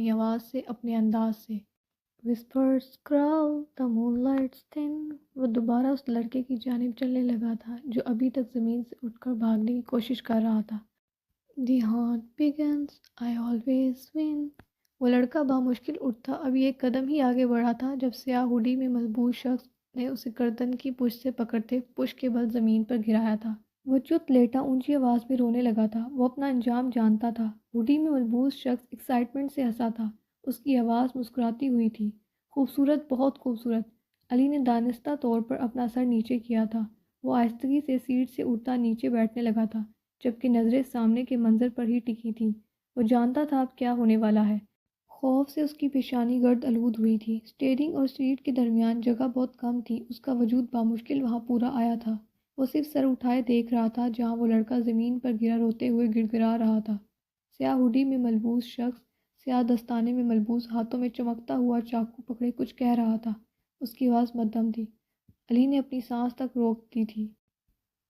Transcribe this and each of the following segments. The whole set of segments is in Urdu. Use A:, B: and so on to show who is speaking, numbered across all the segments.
A: اپنی آواز سے، اپنے انداز سے۔ Whispers crawl the moonlight's thin۔ وہ دوبارہ اس لڑکے کی جانب چلنے لگا تھا جو ابھی تک زمین سے اٹھ کر بھاگنے کی کوشش کر رہا تھا۔ The hunt begins, I always win۔ وہ لڑکا بامشکل اٹھا، ابھی ایک قدم ہی آگے بڑھا تھا جب سیاہ ہوڈی میں ملبوس شخص نے اسے گردن کی پشت سے پکڑتے پشت کے بل زمین پر گرایا تھا۔ وہ چت لیٹا اونچی آواز میں رونے لگا تھا۔ وہ اپنا انجام جانتا تھا۔ ہوڈی میں ملبوس شخص ایکسائٹمنٹ سے ہنسا تھا، اس کی آواز مسکراتی ہوئی تھی۔ خوبصورت، بہت خوبصورت۔ علی نے دانستہ طور پر اپنا سر نیچے کیا تھا۔ وہ آہستگی سے سیٹ سے اٹھتا نیچے بیٹھنے لگا تھا، جبکہ نظریں سامنے کے منظر پر ہی ٹکی تھیں۔ وہ جانتا تھا اب کیا ہونے والا ہے۔ خوف سے اس کی پیشانی گرد آلود ہوئی تھی۔ اسٹیئرنگ اور سیٹ کے درمیان جگہ بہت کم تھی، اس کا وجود بامشکل وہاں پورا آیا تھا۔ وہ صرف سر اٹھائے دیکھ رہا تھا جہاں وہ لڑکا زمین پر گرا روتے ہوئے گڑ گڑا رہا تھا۔ سیاہ ہوڈی میں ملبوس شخص سیاہ دستانے میں ملبوس ہاتھوں میں چمکتا ہوا چاقو پکڑے کچھ کہہ رہا تھا۔ اس کی آواز مدھم تھی، علی نے اپنی سانس تک روک دی تھی۔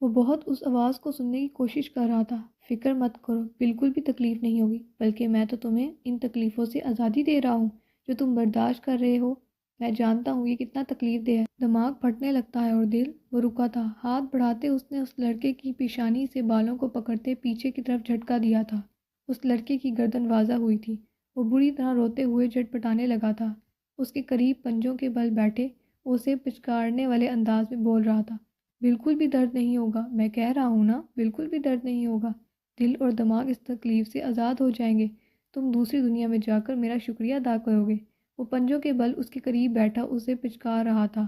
A: وہ بہت اس آواز کو سننے کی کوشش کر رہا تھا۔ فکر مت کرو، بالکل بھی تکلیف نہیں ہوگی، بلکہ میں تو تمہیں ان تکلیفوں سے آزادی دے رہا ہوں جو تم برداشت کر رہے ہو۔ میں جانتا ہوں یہ کتنا تکلیف دہ ہے، دماغ پھٹنے لگتا ہے اور دل۔ وہ رکا تھا، ہاتھ بڑھاتے اس نے اس لڑکے کی پیشانی سے بالوں کو پکڑتے پیچھے کی طرف جھٹکا دیا تھا۔ اس لڑکے کی گردن واضح ہوئی تھی، وہ بری طرح روتے ہوئے جھٹ پٹانے لگا تھا۔ اس کے قریب پنجوں کے بل بیٹھے وہ اسے پچکارنے والے انداز میں بول رہا تھا، بالکل بھی درد نہیں ہوگا، میں کہہ رہا ہوں نا، بالکل بھی درد نہیں ہوگا۔ دل اور دماغ اس تکلیف سے آزاد ہو جائیں گے، تم دوسری دنیا میں جا کر میرا شکریہ ادا کرو گے۔ وہ پنجوں کے بل اس کے قریب بیٹھا اسے پچکار رہا تھا،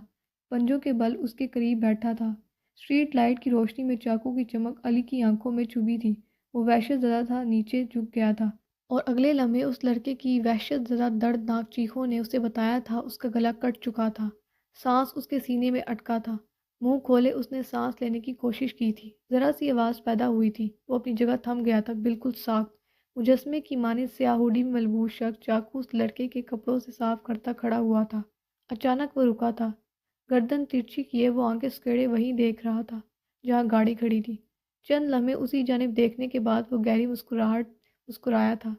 A: پنجوں کے بل اس کے قریب بیٹھا تھا۔ اسٹریٹ لائٹ کی روشنی میں چاقو کی چمک علی کی آنکھوں میں چبھی تھی۔ وہ وحشت زدہ تھا، نیچے جھک گیا تھا، اور اگلے لمحے اس لڑکے کی وحشت زدہ دردناک چیخوں نے اسے بتایا تھا اس کا گلا کٹ چکا تھا۔ سانس اس کے سینے میں اٹکا تھا، منہ کھولے اس نے سانس لینے کی کوشش کی تھی، ذرا سی آواز پیدا ہوئی تھی۔ وہ اپنی جگہ تھم گیا تھا، بالکل ساکت، مجسمے کی مانند سیاہ ہوڈی میں ملبوس شخص چاقو اس لڑکے کے کپڑوں سے صاف کرتا کھڑا ہوا تھا۔ اچانک وہ رکا تھا، گردن ترچھی کیے وہ آنکھیں سکیڑے وہیں دیکھ رہا تھا جہاں گاڑی کھڑی تھی۔ چند لمحے اسی جانب دیکھنے کے بعد وہ گہری مسکرایا تھا۔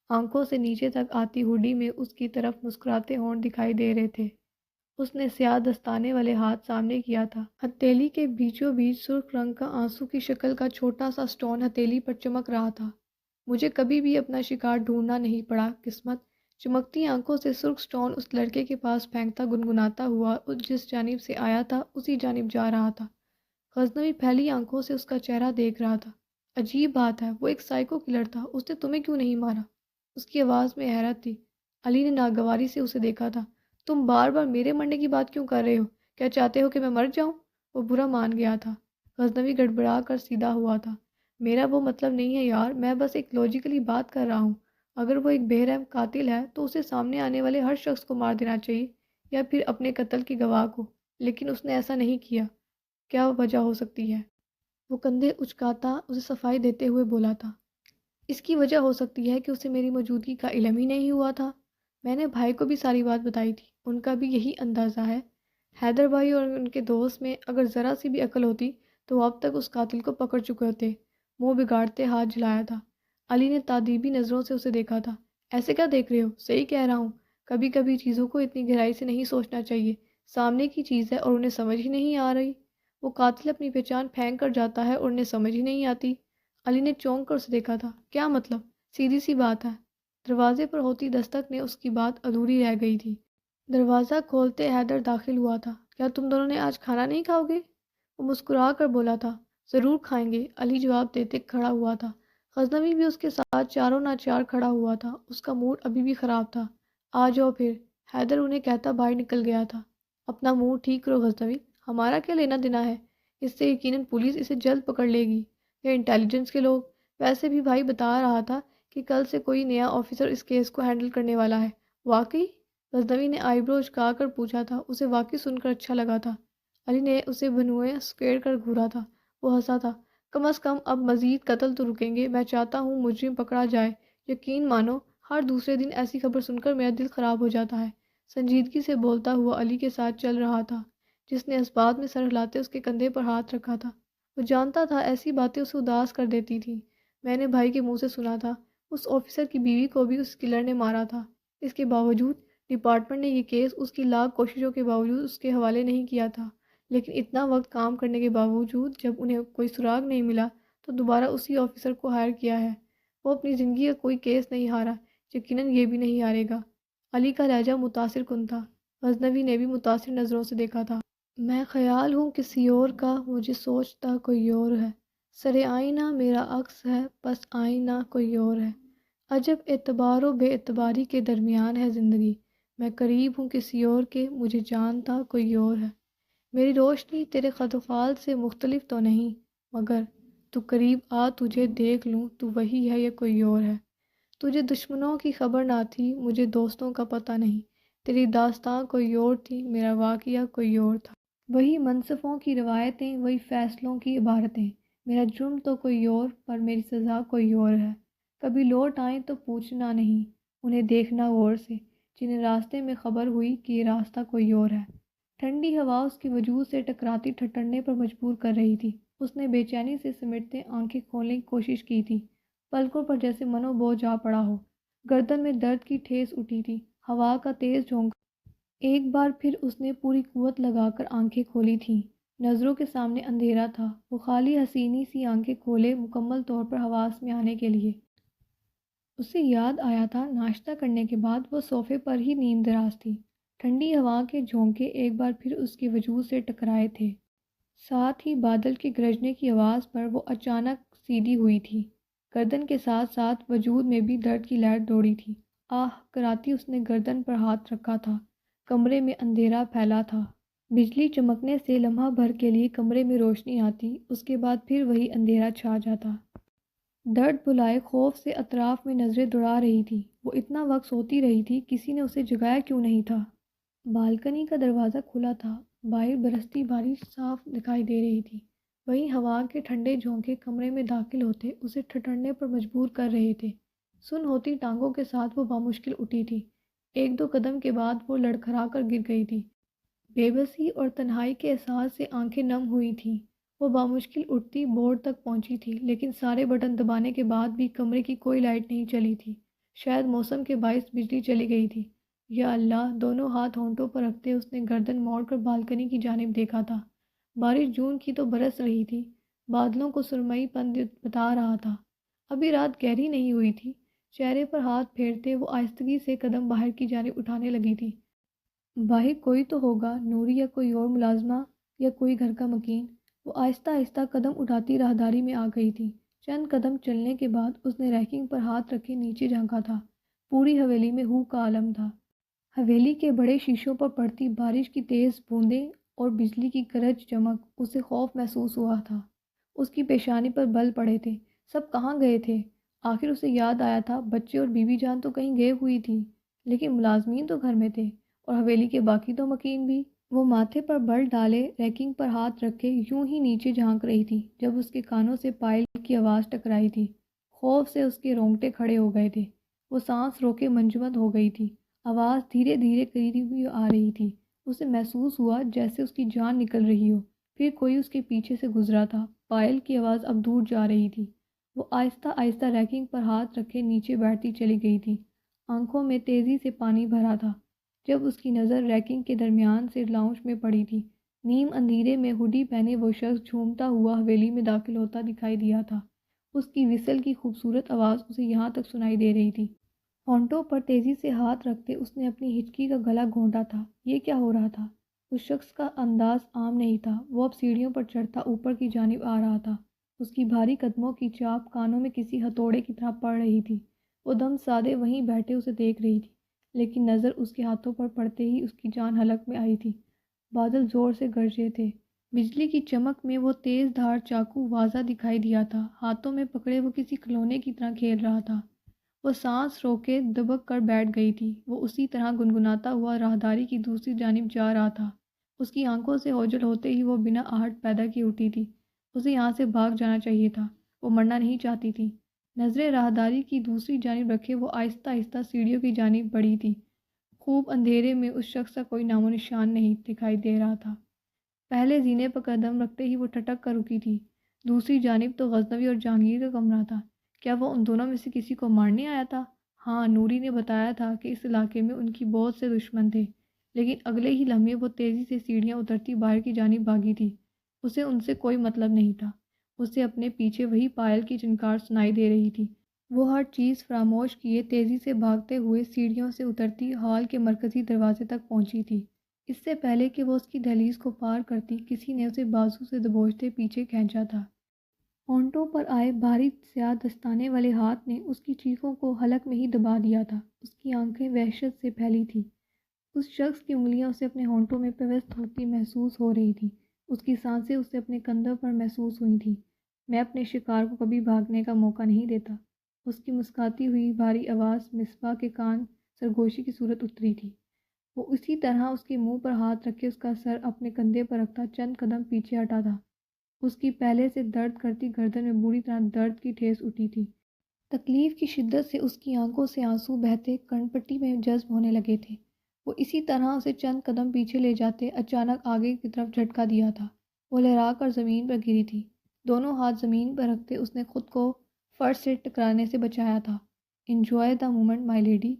A: آنکھوں سے نیچے تک آتی ہوڈی میں اس کی طرف مسکراتے ہونٹ دکھائی دے رہے تھے۔ اس نے سیاہ دستانے والے ہاتھ سامنے کیا تھا، ہتھیلی کے بیچوں بیچ سرخ رنگ کا آنسو کی شکل کا چھوٹا سا سٹون ہتھیلی پر چمک رہا تھا۔ مجھے کبھی بھی اپنا شکار ڈھونڈنا نہیں پڑا، قسمت۔ چمکتی آنکھوں سے سرخ سٹون اس لڑکے کے پاس پھینکتا گنگناتا ہوا جس جانب سے آیا تھا اسی جانب جا رہا تھا۔ غزنوی پھیلی آنکھوں سے اس کا چہرہ دیکھ رہا تھا۔ عجیب بات ہے، وہ ایک سائیکو کلر تھا، اس نے تمہیں کیوں نہیں مارا؟ اس کی آواز میں حیرت تھی۔ علی نے ناگواری سے اسے دیکھا تھا۔ تم بار بار میرے مرنے کی بات کیوں کر رہے ہو؟ کیا چاہتے ہو کہ میں مر جاؤں؟ وہ برا مان گیا تھا۔ غزنوی گڑبڑا کر سیدھا ہوا تھا۔ میرا وہ مطلب نہیں ہے یار، میں بس ایک لاجیکلی بات کر رہا ہوں۔ اگر وہ ایک بے رحم قاتل ہے تو اسے سامنے آنے والے ہر شخص کو مار دینا چاہیے، یا پھر اپنے قتل کی گواہ کو، لیکن اس نے ایسا نہیں کیا۔ کیا وجہ ہو سکتی ہے؟ وہ کندھے اچکاتا اسے صفائی دیتے ہوئے بولا تھا۔ اس کی وجہ ہو سکتی ہے کہ اسے میری موجودگی کا علم ہی نہیں ہوا تھا۔ میں نے بھائی کو بھی ساری بات بتائی تھی، ان کا بھی یہی اندازہ ہے۔ حیدر بھائی اور ان کے دوست میں اگر ذرا سی بھی عقل ہوتی تو وہ اب تک اس قاتل کو پکڑ چکے ہوتے۔ منہ بگاڑتے ہاتھ جھلایا تھا۔ علی نے تادیبی نظروں سے اسے دیکھا تھا۔ ایسے کیا دیکھ رہے ہو؟ صحیح کہہ رہا ہوں، کبھی کبھی چیزوں کو اتنی گہرائی سے نہیں سوچنا چاہیے، سامنے کی چیز ہے اور انہیں سمجھ ہی نہیں آ رہی۔ وہ قاتل اپنی پہچان پھینک کر جاتا ہے اور انہیں سمجھ ہی نہیں آتی۔ علی نے چونک کر اسے دیکھا تھا۔ کیا مطلب؟ سیدھی سی بات ہے۔ دروازے پر ہوتی دستک نے اس کی بات ادھوری رہ گئی تھی۔ دروازہ کھولتے حیدر داخل ہوا تھا۔ کیا تم دونوں نے آج کھانا نہیں کھاؤ گے؟ وہ مسکرا کر بولا تھا۔ ضرور کھائیں گے، علی جواب دیتے کھڑا ہوا تھا۔ غزنوی بھی اس کے ساتھ چاروں ناچار کھڑا ہوا تھا، اس کا موڈ ابھی بھی خراب تھا۔ آ جاؤ پھر، حیدر انہیں کہتا باہر نکل گیا تھا۔ اپنا موڈ ٹھیک کرو غزنوی، ہمارا کیا لینا دینا ہے؟ اس سے یقیناً پولیس اسے جلد پکڑ لے گی، یا انٹیلیجنس کے لوگ۔ ویسے بھی بھائی بتا رہا تھا کہ کل سے کوئی نیا آفیسر اس کیس کو ہینڈل کرنے والا ہے۔ واقعی؟ غزنوی نے آئی برو اچکا کر پوچھا تھا۔ اسے واقعی سن کر اچھا لگا تھا۔ علی نے اسے بنوئے سکیڑ کر گھورا تھا۔ وہ ہنسا تھا۔ کم از کم اب مزید قتل تو رکیں گے۔ میں چاہتا ہوں مجرم پکڑا جائے۔ یقین مانو ہر دوسرے دن ایسی خبر سن کر میرا دل خراب ہو جاتا ہے۔ سنجیدگی سے بولتا ہوا علی کے ساتھ چل رہا تھا، جس نے اس بات میں سر ہلاتے اس کے کندھے پر ہاتھ رکھا تھا۔ وہ جانتا تھا ایسی باتیں اسے اداس کر دیتی تھیں۔ میں نے بھائی کے منہ سے سنا تھا، اس آفیسر کی بیوی کو بھی اس کلر نے مارا تھا۔ اس کے باوجود ڈپارٹمنٹ نے یہ کیس اس کی لاکھ کوششوں کے باوجود اس کے حوالے نہیں کیا تھا، لیکن اتنا وقت کام کرنے کے باوجود جب انہیں کوئی سراغ نہیں ملا تو دوبارہ اسی آفیسر کو ہائر کیا ہے۔ وہ اپنی زندگی کا کوئی کیس نہیں ہارا، یقیناً یہ بھی نہیں ہارے گا۔ علی کا لہجہ متاثر کن تھا، غزنوی نے بھی متاثر نظروں سے دیکھا تھا۔ میں خیال ہوں کسی اور کا، مجھے سوچتا کوئی اور ہے، سر آئینہ میرا عکس ہے، پس آئینہ کوئی اور ہے۔ عجب اعتبار و بے اعتباری کے درمیان ہے زندگی، میں قریب ہوں کسی اور کے، مجھے جانتا کوئی اور ہے۔ میری روشنی تیرے خد و خال سے مختلف تو نہیں، مگر تو قریب آ تجھے دیکھ لوں، تو وہی ہے یا کوئی اور ہے۔ تجھے دشمنوں کی خبر نہ تھی، مجھے دوستوں کا پتہ نہیں، تیری داستاں کوئی اور تھی، میرا واقعہ کوئی اور تھا۔ وہی منصفوں کی روایتیں، وہی فیصلوں کی عبارتیں، میرا جرم تو کوئی اور، پر میری سزا کوئی اور ہے۔ کبھی لوٹ آئیں تو پوچھنا نہیں، انہیں دیکھنا غور سے، جنہیں راستے میں خبر ہوئی کہ یہ راستہ کوئی اور ہے۔ ٹھنڈی ہوا اس کی وجود سے ٹکراتی ٹھٹرنے پر مجبور کر رہی تھی۔ اس نے بے چینی سے سمٹتے آنکھیں کھولنے کی کوشش کی تھی، پلکوں پر جیسے منو بو جا پڑا ہو۔ گردن میں درد کی ٹھیس اٹھی تھی، ہوا کا تیز جھونکا۔ ایک بار پھر اس نے پوری قوت لگا کر آنکھیں کھولی تھیں۔ نظروں کے سامنے اندھیرا تھا، وہ خالی حسینی سی آنکھیں کھولے مکمل طور پر حواس میں آنے کے لیے۔ اسے یاد آیا تھا ناشتہ کرنے کے بعد وہ صوفے پر ہی نیم دراز تھی۔ ٹھنڈی ہوا کے جھونکے ایک بار پھر اس کے وجود سے ٹکرائے تھے، ساتھ ہی بادل کے گرجنے کی آواز پر وہ اچانک سیدھی ہوئی تھی۔ گردن کے ساتھ ساتھ وجود میں بھی درد کی لہر دوڑی تھی۔ آہ کراتی اس نے گردن پر ہاتھ رکھا تھا، کمرے میں اندھیرا پھیلا تھا۔ بجلی چمکنے سے لمحہ بھر کے لیے کمرے میں روشنی آتی، اس کے بعد پھر وہی اندھیرا چھا جاتا۔ درد بھلائے خوف سے اطراف میں نظریں دوڑا رہی تھی۔ وہ اتنا وقت سوتی رہی تھی، کسی نے اسے جگایا کیوں نہیں تھا؟ بالکنی کا دروازہ کھلا تھا، باہر برستی بارش صاف دکھائی دے رہی تھی، وہیں ہوا کے ٹھنڈے جھونکے کمرے میں داخل ہوتے اسے ٹھٹرنے پر مجبور کر رہے تھے۔ سن ہوتی ٹانگوں کے ساتھ وہ بامشکل اٹھی تھی، ایک دو قدم کے بعد وہ لڑکھڑا کر گر گئی تھی۔ بے بسی اور تنہائی کے احساس سے آنکھیں نم ہوئی تھیں۔ وہ بامشکل اٹھتی بورڈ تک پہنچی تھی، لیکن سارے بٹن دبانے کے بعد بھی کمرے کی کوئی لائٹ نہیں چلی تھی۔ شاید موسم کے باعث بجلی چلی گئی تھی۔ یا اللہ، دونوں ہاتھ ہونٹوں پر رکھتے اس نے گردن موڑ کر بالکنی کی جانب دیکھا تھا۔ بارش جون کی تو برس رہی تھی، بادلوں کو سرمئی پن بتا رہا تھا۔ ابھی رات گہری نہیں ہوئی تھی۔ چہرے پر ہاتھ پھیرتے وہ آہستگی سے قدم باہر کی جانب اٹھانے لگی تھی۔ باہر کوئی تو ہوگا، نوری یا کوئی اور ملازمہ یا کوئی گھر کا مکین۔ وہ آہستہ آہستہ قدم اٹھاتی راہداری میں آ گئی تھی۔ چند قدم چلنے کے بعد اس نے ریکنگ پر ہاتھ رکھے نیچے جھانکا تھا۔ پوری حویلی میں ہو کا عالم تھا۔ حویلی کے بڑے شیشوں پر پڑتی بارش کی تیز بوندیں اور بجلی کی گرج چمک، اسے خوف محسوس ہوا تھا۔ اس کی پیشانی پر بل پڑے تھے۔ سب کہاں گئے تھے؟ آخر اسے یاد آیا تھا، بچے اور بیوی جان تو کہیں گئے ہوئی تھی، لیکن ملازمین تو گھر میں تھے، اور حویلی کے باقی تو مکین بھی۔ وہ ماتھے پر بل ڈالے ریکنگ پر ہاتھ رکھے یوں ہی نیچے جھانک رہی تھی جب اس کے کانوں سے پائل کی آواز ٹکرائی تھی۔ خوف سے اس کے رونگٹے کھڑے ہو گئے تھے، وہ سانس روکے منجمد ہو گئی تھی۔ آواز دھیرے دھیرے قریب ہوئی آ رہی تھی، اسے محسوس ہوا جیسے اس کی جان نکل رہی ہو۔ پھر کوئی اس کے پیچھے سے گزرا تھا، پائل کی آواز اب دور جا رہی تھی۔ وہ آہستہ آہستہ ریکنگ پر ہاتھ رکھے نیچے بیٹھتی چلی گئی تھی، آنکھوں میں تیزی سے پانی بھرا تھا جب اس کی نظر ریکنگ کے درمیان سے لاؤنج میں پڑی تھی۔ نیم اندھیرے میں ہوڈی پہنے وہ شخص جھومتا ہوا حویلی میں داخل ہوتا دکھائی دیا تھا۔ اس کی وسل کی خوبصورت آواز اسے یہاں تک سنائی دے رہی تھی۔ ہونٹوں پر تیزی سے ہاتھ رکھتے اس نے اپنی ہچکی کا گلا گھونٹا تھا۔ یہ کیا ہو رہا تھا؟ اس شخص کا انداز عام نہیں تھا، وہ اب سیڑھیوں پر چڑھتا اوپر کی جانب آ رہا تھا۔ اس کی بھاری قدموں کی چاپ کانوں میں کسی ہتھوڑے کی طرح پڑ رہی تھی۔ وہ دم سادے وہیں بیٹھے اسے دیکھ رہی تھی، لیکن نظر اس کے ہاتھوں پر پڑتے ہی اس کی جان حلق میں آئی تھی۔ بادل زور سے گرجے تھے، بجلی کی چمک میں وہ تیز دھار چاقو واضح دکھائی دیا تھا۔ ہاتھوں میں پکڑے وہ کسی کھلونے کی طرح کھیل رہا تھا۔ وہ سانس روکے دبک کر بیٹھ گئی تھی۔ وہ اسی طرح گنگناتا ہوا راہداری کی دوسری جانب جا رہا تھا۔ اس کی آنکھوں سے اوجھل ہوتے ہی وہ بنا آہٹ پیدا کیے اٹھی تھی۔ اسے یہاں سے بھاگ جانا چاہیے تھا، وہ مرنا نہیں چاہتی تھی۔ نظریں راہداری کی دوسری جانب رکھے وہ آہستہ آہستہ سیڑھیوں کی جانب بڑھی تھی۔ خوب اندھیرے میں اس شخص کا کوئی نام و نشان نہیں دکھائی دے رہا تھا۔ پہلے زینے پر قدم رکھتے ہی وہ ٹھٹک کر رکی تھی۔ دوسری جانب تو غزنوی اور جہانگیر کا کمرہ تھا۔ کیا وہ ان دونوں میں سے کسی کو مارنے آیا تھا؟ ہاں، نوری نے بتایا تھا کہ اس علاقے میں ان کی بہت سے دشمن تھے، لیکن اگلے ہی لمحے وہ تیزی سے سیڑھیاں اترتی باہر کی جانب بھاگی تھی۔ اسے ان سے کوئی مطلب نہیں تھا۔ اسے اپنے پیچھے وہی پائل کی چنکار سنائی دے رہی تھی۔ وہ ہر چیز فراموش کیے تیزی سے بھاگتے ہوئے سیڑھیوں سے اترتی ہال کے مرکزی دروازے تک پہنچی تھی۔ اس سے پہلے کہ وہ اس کی دہلیز کو پار کرتی، کسی نے اسے بازو سے دبوچتے پیچھے کھینچا تھا۔ ہونٹوں پر آئے بھاری سیاہ دستانے والے ہاتھ نے اس کی چیخوں کو حلق میں ہی دبا دیا تھا۔ اس کی آنکھیں وحشت سے پھیلی تھیں۔ اس شخص کی انگلیاں اسے اپنے ہونٹوں میں پیوست ہوتی محسوس ہو رہی تھیں۔ اس کی سانسیں اسے اپنے کندھوں پر محسوس ہوئی تھیں۔ میں اپنے شکار کو کبھی بھاگنے کا موقع نہیں دیتا۔ اس کی مسکراتی ہوئی بھاری آواز مصباح کے کان سرگوشی کی صورت اتری تھی۔ وہ اسی طرح اس کے منہ پر ہاتھ رکھے اس کا سر اپنے کندھے پر رکھتا چند قدم پیچھے ہٹا تھا۔ اس کی پہلے سے درد کرتی گردن میں بری طرح درد کی ٹھیس اٹھی تھی۔ تکلیف کی شدت سے اس کی آنکھوں سے آنسو بہتے کرن پٹی میں جذب ہونے لگے تھے۔ وہ اسی طرح اسے چند قدم پیچھے لے جاتے اچانک آگے کی طرف جھٹکا دیا تھا۔ وہ لہرا کر زمین پر گری تھی۔ دونوں ہاتھ زمین پر رکھتے اس نے خود کو فرش سے ٹکرانے سے بچایا تھا۔ Enjoy the moment my lady.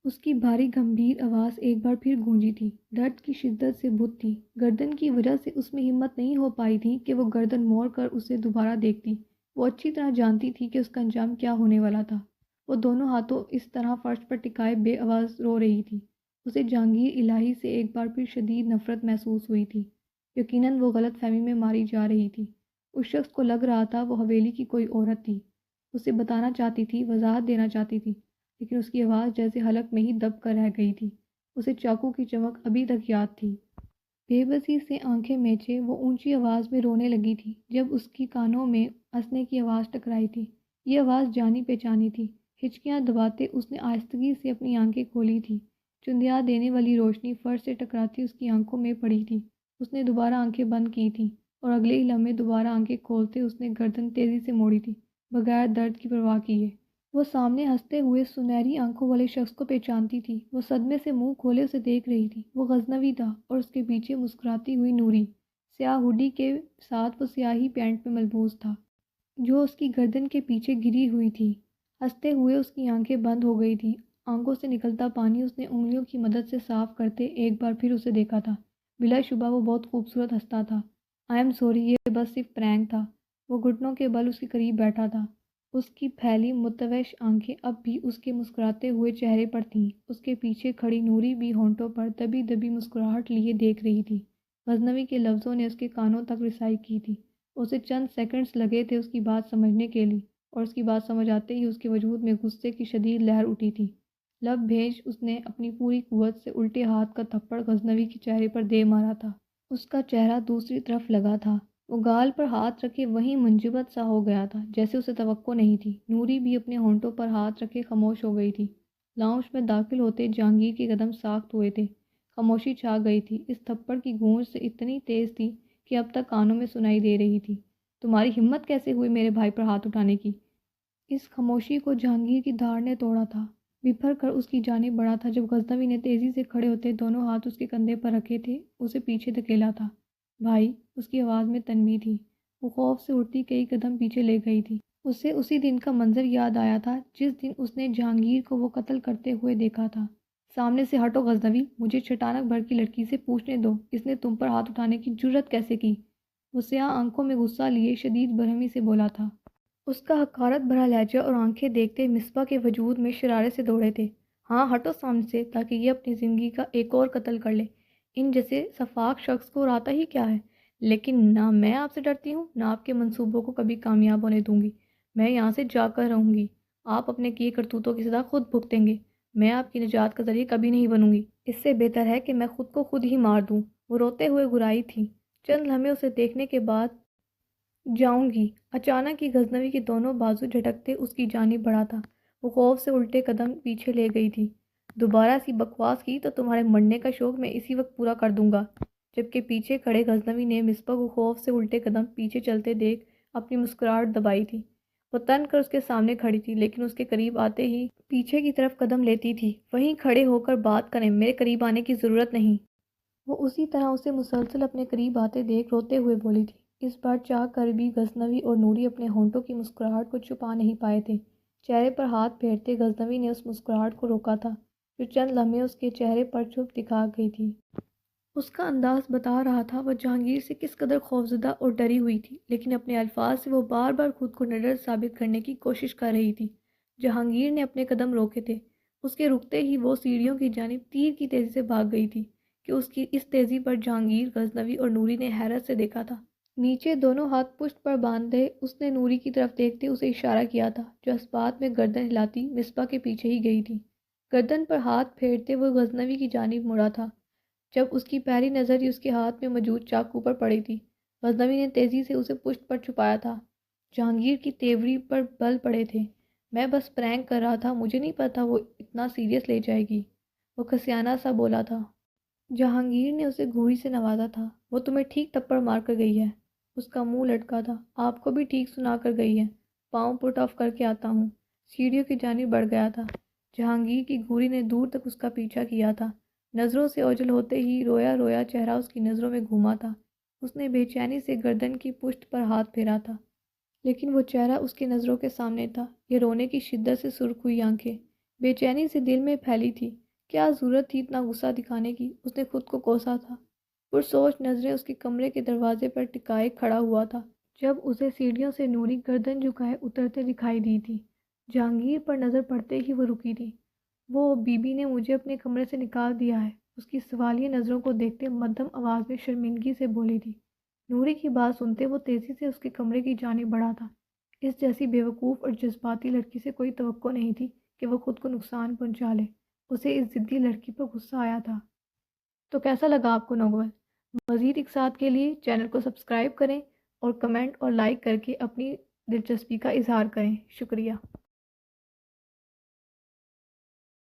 A: اس کی بھاری گمبھیر آواز ایک بار پھر گونجی تھی۔ درد کی شدت سے بت تھی۔ گردن کی وجہ سے اس میں ہمت نہیں ہو پائی تھی کہ وہ گردن موڑ کر اسے دوبارہ دیکھتی۔ وہ اچھی طرح جانتی تھی کہ اس کا انجام کیا ہونے والا تھا۔ وہ دونوں ہاتھوں اس طرح فرش پر ٹکائے بے آواز رو رہی تھی۔ اسے جہانگیر الہی سے ایک بار پھر شدید نفرت محسوس ہوئی تھی۔ یقیناً وہ غلط فہمی میں ماری جا رہی تھی۔ اس شخص کو لگ رہا تھا وہ حویلی کی کوئی عورت تھی۔ اسے بتانا چاہتی تھی، وضاحت دینا چاہتی تھی، لیکن اس کی آواز جیسے حلق میں ہی دب کر رہ گئی تھی۔ اسے چاقو کی چمک ابھی تک یاد تھی۔ بے بسی سے آنکھیں میچے وہ اونچی آواز میں رونے لگی تھی جب اس کی کانوں میں ہنسنے کی آواز ٹکرائی تھی۔ یہ آواز جانی پہچانی تھی۔ ہچکیاں دباتے اس نے آہستگی سے اپنی آنکھیں کھولی تھی۔ چندیا دینے والی روشنی فرش سے ٹکراتی اس کی آنکھوں میں پڑی تھی۔ اس نے دوبارہ آنکھیں بند کی تھیں اور اگلے ہی لمحے دوبارہ آنکھیں کھولتے اس نے گردن تیزی سے موڑی تھی، بغیر درد کی پرواہ کیے۔ وہ سامنے ہنستے ہوئے سنہری آنکھوں والے شخص کو پہچانتی تھی۔ وہ صدمے سے منہ کھولے اسے دیکھ رہی تھی۔ وہ غزنوی تھا اور اس کے پیچھے مسکراتی ہوئی نوری۔ سیاہ ہوڈی کے ساتھ وہ سیاہی پینٹ میں ملبوس تھا جو اس کی گردن کے پیچھے گری ہوئی تھی۔ ہنستے ہوئے اس کی آنکھیں بند ہو گئی تھیں۔ آنکھوں سے نکلتا پانی اس نے انگلیوں کی مدد سے صاف کرتے ایک بار پھر اسے دیکھا تھا۔ بلا شبہ وہ بہت خوبصورت ہنستا تھا۔ آئی ایم سوری، یہ بس صرف پرینک تھا۔ وہ گھٹنوں کے بل اس کے قریب بیٹھا تھا۔ اس کی پھیلی متوش آنکھیں اب بھی اس کے مسکراتے ہوئے چہرے پر تھیں۔ اس کے پیچھے کھڑی نوری بھی ہونٹوں پر دبی دبی مسکراہٹ لیے دیکھ رہی تھی۔ غزنوی کے لفظوں نے اس کے کانوں تک رسائی کی تھی۔ اسے چند سیکنڈز لگے تھے اس کی بات سمجھنے کے لیے، اور اس کی بات سمجھ آتے ہی اس کے وجود میں غصے کی شدید لہر اٹھی تھی۔ لب بھیج اس نے اپنی پوری قوت سے الٹے ہاتھ کا تھپڑ غزنوی کے چہرے پر دے مارا تھا۔ اس کا چہرہ دوسری طرف لگا تھا۔ وہ گال پر ہاتھ رکھے وہیں منجمد سا ہو گیا تھا جیسے اسے توقع نہیں تھی۔ نوری بھی اپنے ہونٹوں پر ہاتھ رکھے خاموش ہو گئی تھی۔ لاؤنج میں داخل ہوتے جہانگیر کے قدم ساخت ہوئے تھے۔ خاموشی چھا گئی تھی۔ اس تھپڑ کی گونج سے اتنی تیز تھی کہ اب تک کانوں میں سنائی دے رہی تھی۔ تمہاری ہمت کیسے ہوئی میرے بھائی پر ہاتھ اٹھانے کی؟ اس خاموشی کو جہانگیر کی دھاڑ نے توڑا تھا۔ بپھر کر اس کی جانب بڑھا تھا جب غزنوی نے تیزی سے کھڑے ہوتے دونوں ہاتھ اس کے کندھے پر رکھے تھے، اسے پیچھے دھکیلا تھا۔ بھائی، اس کی آواز میں تنبیہ تھی۔ وہ خوف سے اٹھتی کئی قدم پیچھے لے گئی تھی۔ اسے اسی دن کا منظر یاد آیا تھا جس دن اس نے جہانگیر کو وہ قتل کرتے ہوئے دیکھا تھا۔ سامنے سے ہٹو غزنوی، مجھے چھٹانک بھر کی لڑکی سے پوچھنے دو، اس نے تم پر ہاتھ اٹھانے کی جرأت کیسے کی؟ وہ سیاہ آنکھوں میں غصہ لیے شدید برہمی سے بولا تھا۔ اس کا حقارت بھرا لہجہ اور آنکھیں دیکھتے مصباح کے وجود میں شرارے سے دوڑے تھے۔ ہاں ہٹو سامنے سے، تاکہ یہ اپنی زندگی کا ایک اور قتل کر لے۔ ان جیسے سفاک شخص کو راتا ہی کیا ہے؟ لیکن نہ میں آپ سے ڈرتی ہوں، نہ آپ کے منصوبوں کو کبھی کامیاب ہونے دوں گی۔ میں یہاں سے جا کر رہوں گی۔ آپ اپنے کیے کرتوتوں کی سزا خود بھگتیں گے۔ میں آپ کی نجات کا ذریعہ کبھی نہیں بنوں گی۔ اس سے بہتر ہے کہ میں خود کو خود ہی مار دوں۔ وہ روتے ہوئے گھرائی تھی۔ چند لمحے اسے دیکھنے کے بعد جاؤں گی۔ اچانک ہی غزنوی کے دونوں بازو جھٹکتے اس کی جانب بڑھا تھا۔ وہ خوف سے الٹے قدم پیچھے لے گئی تھی۔ دوبارہ ایسی بکواس کی تو تمہارے مرنے کا شوق میں اسی وقت پورا کر دوں گا۔ جبکہ پیچھے کھڑے غزنوی نے مصباح کو خوف سے الٹے قدم پیچھے چلتے دیکھ اپنی مسکراہٹ دبائی تھی۔ وہ تن کر اس کے سامنے کھڑی تھی، لیکن اس کے قریب آتے ہی پیچھے کی طرف قدم لیتی تھی۔ وہیں کھڑے ہو کر بات کریں، میرے قریب آنے کی ضرورت نہیں۔ وہ اسی طرح اسے مسلسل اپنے قریب آتے دیکھ روتے ہوئے بولی تھی۔ اس بار چاہ کر بھی غزنوی اور نوری اپنے ہونٹوں کی مسکراہٹ کو چھپا نہیں پائے تھے۔ چہرے پر ہاتھ پھیرتے غزنوی نے اس مسکراہٹ کو روکا تھا جو چند لمحے اس کے چہرے پر چھپ دکھا گئی تھی۔ اس کا انداز بتا رہا تھا وہ جہانگیر سے کس قدر خوفزدہ اور ڈری ہوئی تھی، لیکن اپنے الفاظ سے وہ بار بار خود کو نڈر ثابت کرنے کی کوشش کر رہی تھی۔ جہانگیر نے اپنے قدم روکے تھے۔ اس کے رکتے ہی وہ سیڑھیوں کی جانب تیر کی تیزی سے بھاگ گئی تھی کہ اس کی اس تیزی پر جہانگیر، غزنوی اور نوری نے حیرت سے دیکھا تھا۔ نیچے دونوں ہاتھ پشت پر باندھے اس نے نوری کی طرف دیکھتے اسے اشارہ کیا تھا جو اسبات میں گردن ہلاتی مصباح کے پیچھے ہی گئی تھی۔ گردن پر ہاتھ پھیرتے وہ غزنوی کی جانب مڑا تھا جب اس کی پہلی نظر ہی اس کے ہاتھ میں موجود چاقو پر پڑی تھی۔ غزنوی نے تیزی سے اسے پشت پر چھپایا تھا۔ جہانگیر کی تیوری پر بل پڑے تھے۔ میں بس پرینک کر رہا تھا، مجھے نہیں پتا وہ اتنا سیریس لے جائے گی، وہ کسیانہ سا بولا تھا۔ جہانگیر نے اسے گھوری سے نوازا تھا۔ وہ تمہیں ٹھیک تھپڑ مار کر گئی ہے۔ اس کا منہ لٹکا تھا۔ آپ کو بھی ٹھیک سنا کر گئی ہے۔ پاؤں پٹ آف کر کے آتا ہوں۔ سیڑھیوں کی جانب بڑھ گیا تھا۔ جہانگیر کی گھوری نے دور تک اس کا پیچھا کیا تھا۔ نظروں سے اوجھل ہوتے ہی رویا رویا چہرہ اس کی نظروں میں گھوما تھا۔ اس نے بے چینی سے گردن کی پشت پر ہاتھ پھیرا تھا، لیکن وہ چہرہ اس کی نظروں کے سامنے تھا۔ یہ رونے کی شدت سے سرخ ہوئی آنکھیں بے چینی سے دل میں پھیلی تھی۔ کیا ضرورت تھی اتنا غصہ دکھانے کی؟ اس نے خود کو کوسا تھا۔ پرسوچ نظریں اس کے کمرے کے دروازے پر ٹکائے کھڑا ہوا تھا جب اسے سیڑھیوں سے نوری گردن جھکائے اترتے دکھائی دی تھی۔ جہانگیر پر نظر پڑتے ہی وہ رکی تھی۔ وہ بی بی نے مجھے اپنے کمرے سے نکال دیا ہے، اس کی سوالیہ نظروں کو دیکھتے مدھم آواز میں شرمندگی سے بولی تھی۔ نوری کی بات سنتے وہ تیزی سے اس کے کمرے کی جانب بڑھا تھا۔ اس جیسی بیوقوف اور جذباتی لڑکی سے کوئی توقع نہیں تھی کہ وہ خود کو نقصان پہنچا لے۔ اسے اس ضدی لڑکی پر غصہ آیا تھا۔ تو کیسا لگا آپ کو ناول؟ مزید اقساط کے لیے چینل کو سبسکرائب کریں اور کمنٹ اور لائک کر کے اپنی دلچسپی کا اظہار کریں۔ شکریہ۔